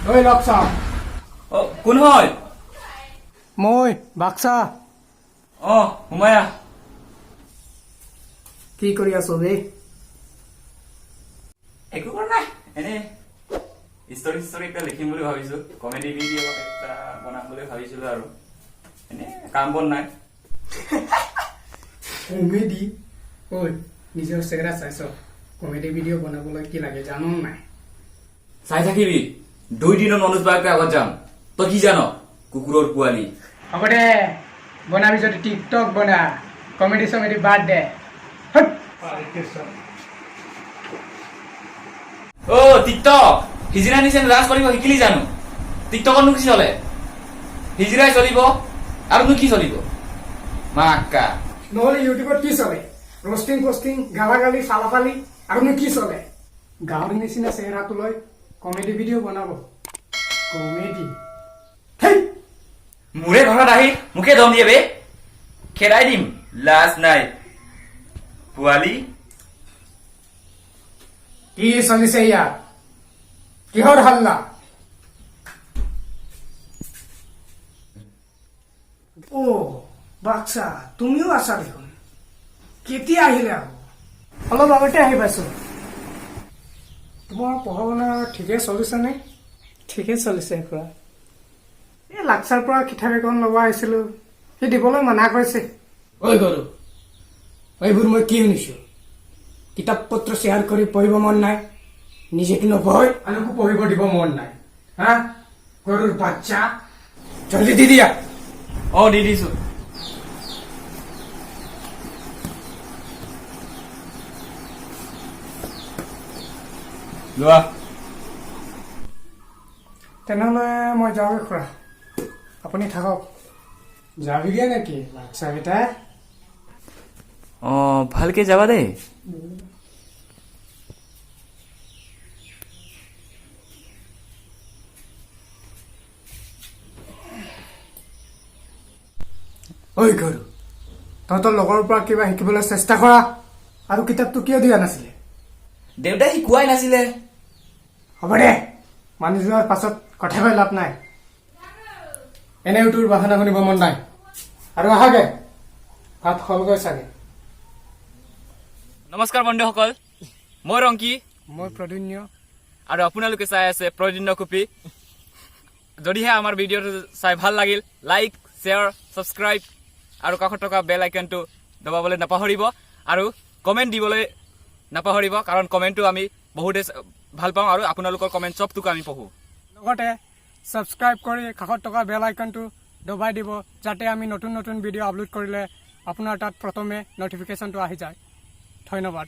ঐ লক্ষ্য কোন হয় মই বাক্সা সোমায়া কি কৰি আছো বে একো কৰা নাই এনে ষ্টৰি এটা লিখিম বুলি ভাবিছো কমেডি ভিডিঅ' এটা বনাম বুলি ভাবিছিলো আৰু এনে কাম বন নাই কমেডি ঐ নিজৰ চেহেৰা চাইছ কমেডি ভিডিঅ' বনাবলৈ কি লাগে জানো নাই চাই থাকিবি 2 দিনৰ মনোজ বাগৰ আগত যাম তই কি জান কুকুৰৰ পোৱালি হ'ব দে বনাবি যদি টিকটক বনা কমেডি চমেডি বাদ দে টিকটক হিজিৰা নিচিনা ডান্স কৰিব শিকিলি জানো টিকটকত কি চলে হিজিৰাই চলিব আৰুনো কি চলিব মাক্কা নহলে ইউটিউবত কি চলে ৰষ্টিং পোষ্টিং গালাগালি ফালাফালি আৰুনো কি চলে গাঁৱৰ নিচিনা চেহেৰাটো লৈ কমেডি ভিডিঅ' বনাব কমেডি মোৰে ঘৰত আহি মোকে দম দিয়ে বে খেদাই দিম লাজ নাই পোৱালি কি চলিছে ইয়াত কিহৰ হাল্লা বাচ্চা তুমিও আছা দেখোন কেতিয়া আহিলে আকৌ অলপ আগতে আহি পাইছো তোমাৰ পঢ়া শুনা ঠিকে চলিছেনে ঠিকে চলিছে খুৰা এই লাক্সাৰ পৰা কিতাপ এখন ল'ব আহিছিলো সি দিবলৈ মানা কৰিছে ঐ গৰু এইবোৰ মই কি শুনিছো কিতাপ পত্ৰ শ্বেয়াৰ কৰি পঢ়িব মন নাই নিজেতো নপঢ়ৈ আনকো পঢ়িব দিব মন নাই হা গৰুৰ বাচ্চা জলদি দি দিয়া দি দিছো লোৱা তেনেহ'লে মই যাওঁগৈ খুৰা আপুনি থাকক যাবিগে নেকি বাচ্চাকেইটা ভালকে যাবা দেই ঐ গৰু তহঁতৰ লগৰ পৰা কিবা শিকিবলৈ চেষ্টা কৰা আৰু কিতাপটো কিয় দিয়া নাছিলে দেউতাই শিকোৱাই নাছিলে হ'ব দে মানুহ যোৱাৰ পাছত কথা কৈ লাভ নাই এনেও তোৰ বাহানা শুনিব মন নাই আৰু আহাগে ভাত খোৱাবগৈ চাগে নমস্কাৰ বন্ধুসকল মই ৰংকি মই প্ৰদুন্য আৰু আপোনালোকে চাই আছে প্ৰদুন্য কপি যদিহে আমাৰ ভিডিঅ'টো চাই ভাল লাগিল লাইক শ্বেয়াৰ ছাবস্ক্ৰাইব আৰু কাষত থকা বেল আইকনটো দবাবলৈ নাপাহৰিব আৰু কমেণ্ট দিবলৈ নাপাহৰিব কাৰণ কমেণ্টটো আমি বহুতে ভাল পাওঁ আৰু আপোনালোকৰ কমেণ্ট চবটোকে আমি পঢ়োঁ লগতে ছাবস্ক্ৰাইব কৰি কাষত থকা বেল আইকনটো দবাই দিব যাতে আমি নতুন নতুন ভিডিঅ' আপলোড কৰিলে আপোনাৰ তাত প্ৰথমে নটিফিকেশ্যনটো আহি যায় ধন্যবাদ